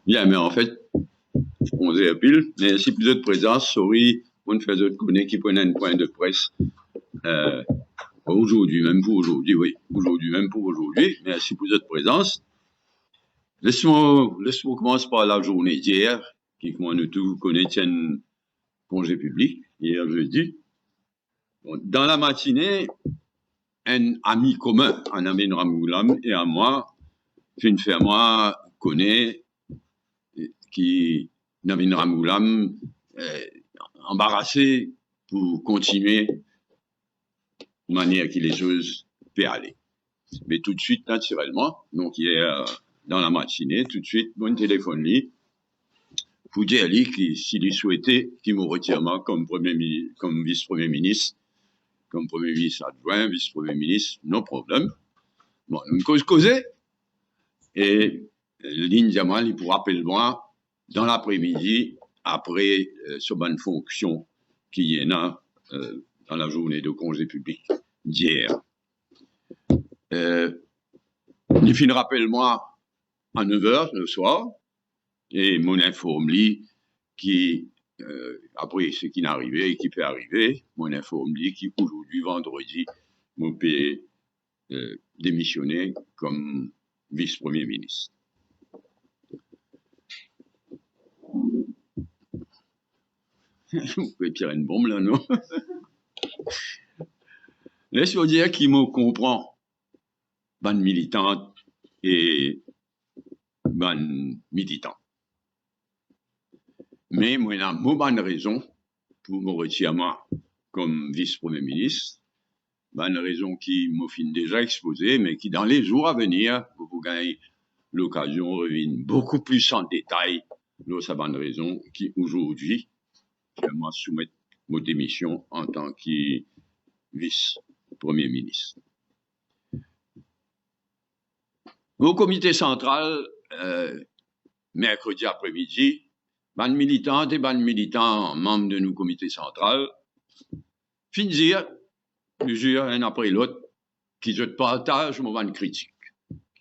Bien, mais en fait, on se pile, mais si plus de présence, sorry, on fait d'autres connaître qui prennent un point de presse, aujourd'hui, même pour aujourd'hui, oui, aujourd'hui, même pour aujourd'hui, mais si plus de présence, laisse-moi commencer par la journée d'hier, qui, comme nous tous connaissons, un congé public, hier jeudi. Bon, dans la matinée, un ami commun, un ami de Ramoulam et à moi, une fait moi, connaît, qui, Navin Ramoulam, embarrassé pour continuer de manière que les choses peuvent aller. Mais tout de suite, naturellement, donc hier, dans la matinée, tout de suite, mon téléphone lui, pour dire lui s'il souhaitait qu'il me retire moi comme vice-premier ministre, comme premier ministre adjoint, vice-premier ministre, non problème. Bon, nous causons, et ligne diamant, il pourra appeler moi dans l'après-midi, après ce bonne fonction qu'il y en a dans la journée de congé public d'hier. Il finit rappelle-moi à 9h le soir, et mon informe lui qui, après ce qui n'est arrivé et qui peut arriver, mon informe lui qui aujourd'hui, vendredi, m'a payé démissionner comme vice-premier ministre. Vous pouvez tirer une bombe là, non? Laisse-moi dire qu'il me comprend, bonne militante et bonne militant. Mais moi, il y a une bonne raison pour me retirer moi comme vice-premier ministre. Bonne raison qui m'a fini déjà exposée, mais qui dans les jours à venir, vous gagnez l'occasion de revenir beaucoup plus en détail. C'est bonne raison qui aujourd'hui, je vais soumettre ma démission en tant que vice-premier ministre. Au comité central, mercredi après-midi, ban militantes et ban militants membres de nos comités central, finir plusieurs un après l'autre, qui se partagent mon ban critique.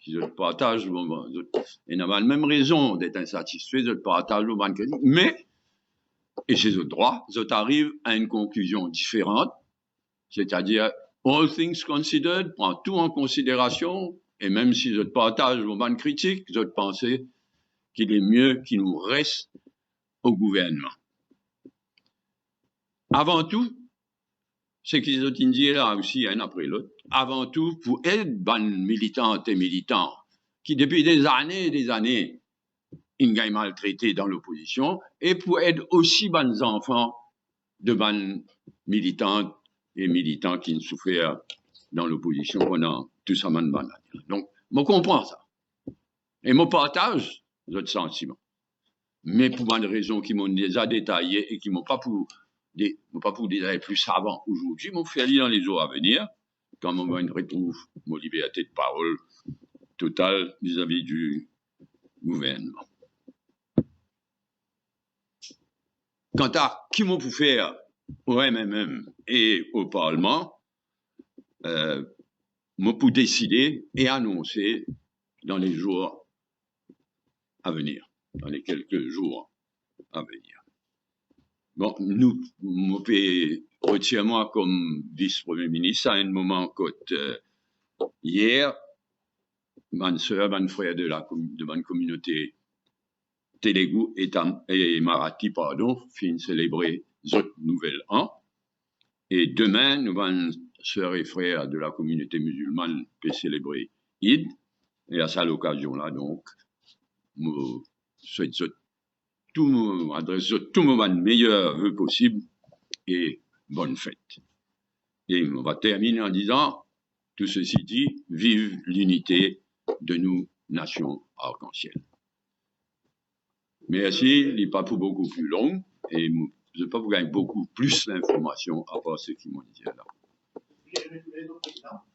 Qui se partagent mon ban. Ils n'ont pas la même raison d'être insatisfaits, de partager mon ban critique, mais, et c'est autres droits, ils arrivent à une conclusion différente, c'est-à-dire, all things considered, prend tout en considération, et même si je partage vos bonnes critiques, je pense qu'il est mieux qu'il nous reste au gouvernement. Avant tout, c'est qu'ils ont dit là aussi, un après l'autre, avant tout, pour être bonnes militantes et militants, qui depuis des années, ils gagnent maltraités dans l'opposition, et pour être aussi bonnes enfants de bonnes militantes et militants qui ne souffrent dans l'opposition pendant tout ça, donc, je comprends ça. Et je partage votre sentiment. Mais pour une raison qui m'ont déjà détaillé et qui m'ont pas pour détailler plus avant aujourd'hui, m'ont fait aller dans les jours à venir, quand on retrouve mon liberté de parole totale vis-à-vis du gouvernement. Quant à qui m'ont pu faire au MMM et au Parlement, m'ont pu décider et annoncer dans les jours à venir, dans les quelques jours à venir. Bon, nous, m'ont fait retirer moi comme vice-premier ministre à un moment hier, ma soeur, ma frère de ma communauté Télégou et Marathi, fin célébrer notre nouvel an. Et demain, nous, ma soeur et frère de la communauté musulmane, peut célébrer Eid. Et à cette occasion-là, donc, je souhaite adresse tout mon meilleur vœu possible et bonne fête. Et on va terminer en disant, tout ceci dit, vive l'unité de nous, nations arc-en-ciel. Merci, il n'est pas pour beaucoup plus long, et je ne vais pas vous gagner beaucoup plus d'informations à part ce qu'ils m'ont dit là.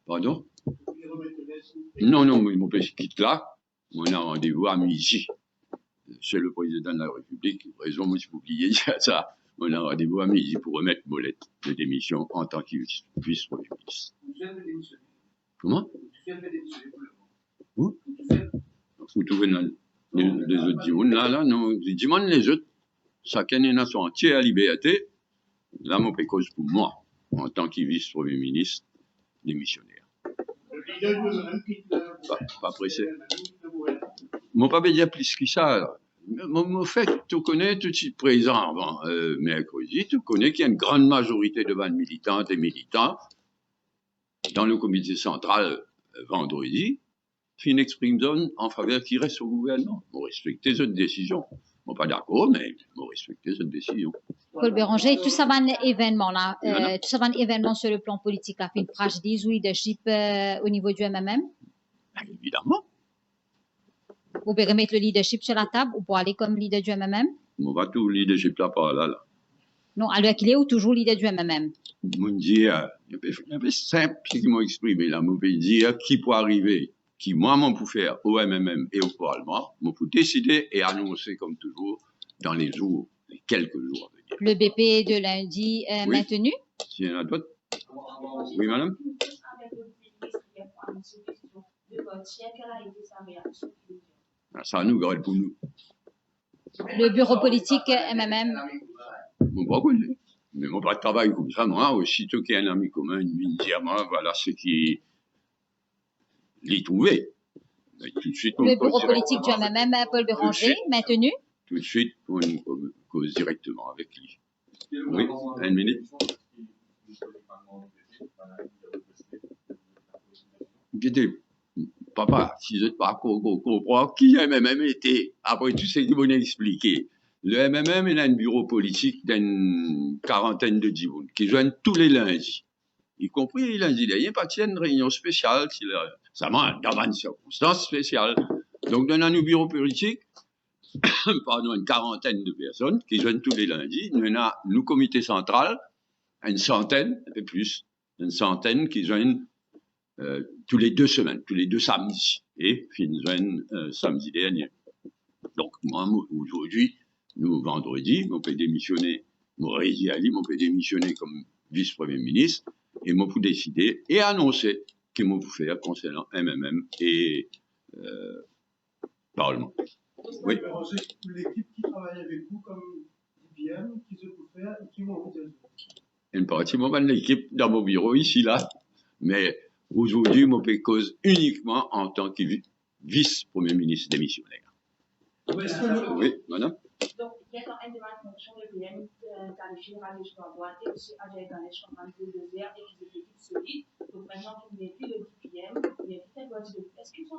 Pardon? Non, ils m'ont fait quitter là. On a rendez-vous à midi. C'est le président de la République. Raison, moi, si vous oubliez ça. On a rendez-vous à midi pour remettre mon lettre de démission en tant que vice-premier ministre. Comment? Où? Vous trouvez dans Les autres Dimoun, là, non, Dimoun, les autres, chacun est dans son entière liberté. Là, mon cause pour moi, en tant que vice-premier ministre démissionnaire. Pas pressé. Mon pas dire plus que ça. Mon fait, tu connais tout de suite présent avant mercredi, tu connais qu'il y a une grande majorité de militantes et militants dans le comité central vendredi, qui exprime en faveur qui reste au gouvernement. Vous respectez cette décision. Bon, pas d'accord, mais vous respectez cette décision. Paul Béranger, tout ça va un événement là, tout ça va un événement sur le plan politique, a fait une fragilise ou leadership au niveau du MMM? Évidemment. Vous pouvez remettre le leadership sur la table ou pour aller comme leader du MMM? On va tout leadership là par là. Non, à l'heure qu'il est ou toujours leader du MMM? Mon dire, un peu simple ce qu'ils m'ont exprimé là, mon peut dire qui peut arriver, qui moi m'en pour faire au MMM et au Parlement, m'en pour décider et annoncer comme toujours dans les jours, les quelques jours à venir. Le BP de lundi est maintenu? S'il y en a d'autres. Oui, madame? Ça nous garde pour nous. Le bureau politique MMM? Bon, pas connu. Mais mon pas de travail comme ça, moi, aussitôt qu'il y a un ami commun, il me dit à moi, voilà ce qui l'y trouvé. Tout de suite, le bureau politique du MMM, Paul Béranger, maintenu? Tout de suite, on cause directement avec lui. Oui, une minute. Papa, si je ne sais pas comprendre qui MMM était, après tout ce qu'ils m'ont expliqué. Le MMM est un bureau politique d'une quarantaine de djibouns qui joignent tous les lundis, y compris les lundis. Il n'y a pas de réunion spéciale, ça manque dans une circonstance spéciale. Donc, dans un bureau politique, pardon, une quarantaine de personnes qui joignent tous les lundis. Nous avons, nous, comité central, une centaine, un peu plus, une centaine qui joignent tous les 2 semaines, tous les 2 samedis, et qui nous joignent samedi dernier. Donc, moi, aujourd'hui, nous, vendredi, on peut démissionner, on peut démissionner comme vice-premier ministre, et on peut décider et annoncer ce qu'on peut faire concernant MMM et Parlement. Oui. L'équipe qui travaille avec vous comme IBM, qui se peut faire et qui vont vous aider. Une partie de l'équipe dans mon bureau ici, là, mais aujourd'hui, on peut cause uniquement en tant que vice-premier ministre démissionnaire. Oui, madame. Donc, il y a quand même des fonctions de PM qualifiées par les choix boîte et aussi avec un échange entre les 2 heures et des équipes solides. Donc, maintenant, il n'y a plus de PM, il y a plus de boîte de. Est-ce qu'ils sont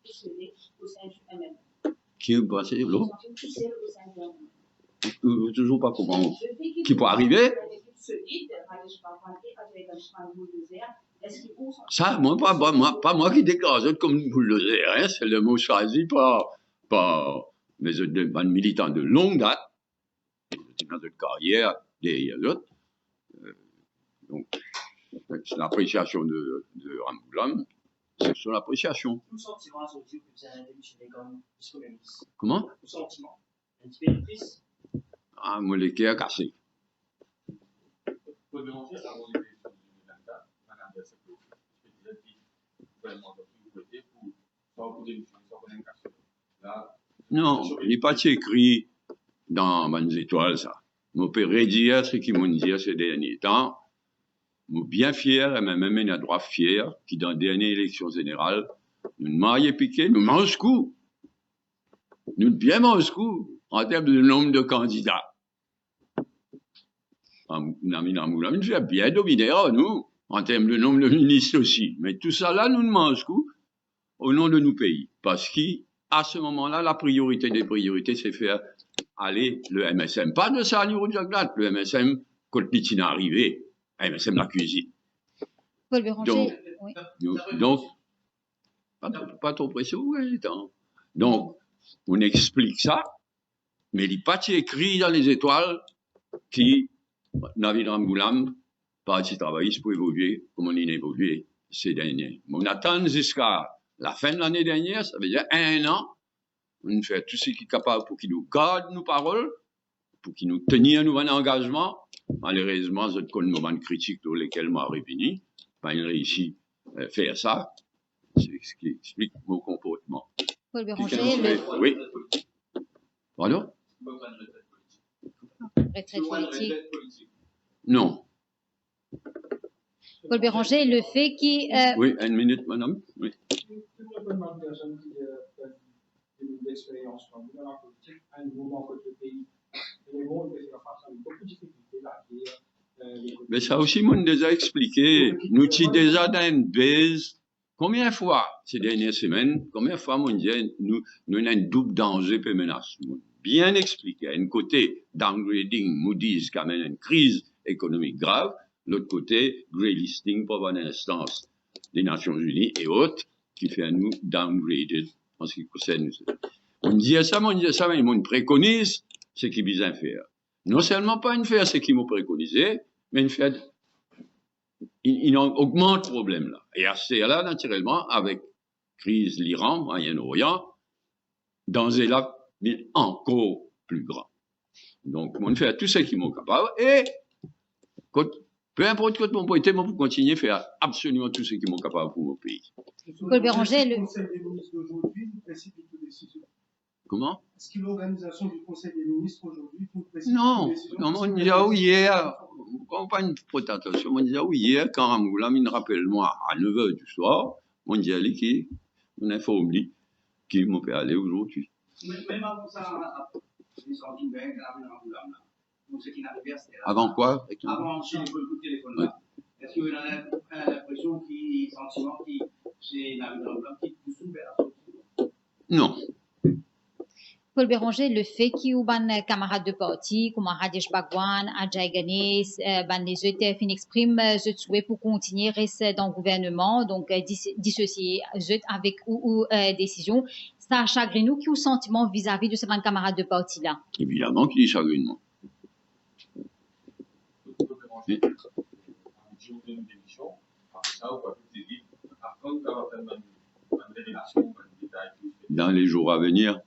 isolés au sein du MM? Qui est passé l'eau? Ils sont isolés au sein du MM. Toujours pas comment. Qui peut arriver? Ça, moi, pas moi qui déclare comme vous le savez, hein, c'est le mot choisi par les autres militants de longue date, dans notre carrière, derrière l'autre. Donc, c'est l'appréciation de Ramboulam, c'est son appréciation. Tout sentiment à sortir que vous avez démissionné comme vice-premier ministre. Comment? Tout sentiment. Un petit peu triste. Ah, moi, les cœurs cassés. Pour dénoncer ça, on est sur 2024, madame Bessepou, je disais que vous avez demandé pour démissionner, sans qu'on ait une casse. Là, non, il n'est pas écrit dans mes étoiles, ça. Je peux redire ce qu'ils m'ont dit ces derniers temps. Je suis bien fier, et même un droit fier, qui dans la dernière élection générale, nous marions piqué, nous mangeons coup. Nous bien mangeons coup, en termes de nombre de candidats. Nous fait bien dominer, nous, en termes de nombre de ministres aussi. Mais tout ça là, nous ne mangeons coup au nom de nos pays. Parce qu'à ce moment-là, la priorité des priorités, c'est faire aller le MSM. Pas de ça, au Jaglat, le MSM, quand il est arrivé, MSM la cuisine. Paul Béranger, donc pas trop pressé, oui, donc, on explique ça, mais il n'est pas écrit dans les étoiles qui, David Ramboulam, parti travailliste pour évoluer comme on a évolué ces derniers. On attend jusqu'à la fin de l'année dernière, ça veut dire 1 an, on fait tout ce qui est capable pour qu'il nous garde nos paroles, pour qu'il nous tienne nous un engagement. Malheureusement, c'est un moment critique dans lequel moi réuni, pas réussi à faire ça. C'est ce qui explique mon comportement. Paul Quelqu'un Béranger, serait- Oui. Pardon? retraite politique. Non. Paul Béranger, le fait qui... Oui, une minute, madame. Oui. Simplement une personne qui a une expérience dans la politique, à un moment que le pays, le monde fait face à beaucoup de difficultés, la guerre, Mais ça aussi, moi, déjà expliqué. Nous sommes déjà dans une base. Combien de fois, ces dernières semaines, combien de fois, mon Dieu, nous avons un double danger et menace. Bien expliqué. Un côté, downgrading, Moody's, qui amène une crise économique grave. L'autre côté, grey listing pour une instance des Nations Unies et autres, qui fait à nous downgraded en ce qui concerne nous. On dit ça, mais on préconise ce qui est bien faire. Non seulement pas une faire ce qu'ils m'ont préconisé, mais une faire, il augmente le problème là. Et à ce là, naturellement, avec crise l'Iran, Moyen-Orient, dans un lac encore plus grand. Donc, on fait tout ce qu'ils m'ont capable et, peu importe quoi mon point, moi pour continuer à faire absolument tout ce qu'ils m'ont capable pour mon pays. Paul Béranger, le Conseil des ministres d'aujourd'hui vous précipite les décisions. Comment? Est-ce que l'organisation du Conseil des ministres aujourd'hui vous précipite Non, les décisions? non, on dit ah oui hier, on pas une prétention, on dit ah oui hier, quand Ramoula me rappelle-moi à 9h du soir, on dit allez qui, on informe lui, qui m'ont fait aller aujourd'hui. Même avant ça, les sorties bien, pour ce qui n'arrivait, c'était là. Avant quoi? Avant ce coup de téléphone là. Est-ce qu'il y a l'impression qu'il, sentiment qui, c'est la qui pousse vers la sortie? Non. Paul Béranger, le fait qu'il y ait des camarades de parti, comme Rajesh Bhagwan, Ajay Ganesh, les ETF expriment ce souhait pour continuer à rester dans le gouvernement, donc dissocier avec ou décision. Ça chagrine nous qui au sentiment vis-à-vis de ces camarades de parti là? Évidemment qu'il y a chagrinement. Oui. Dans les jours à venir.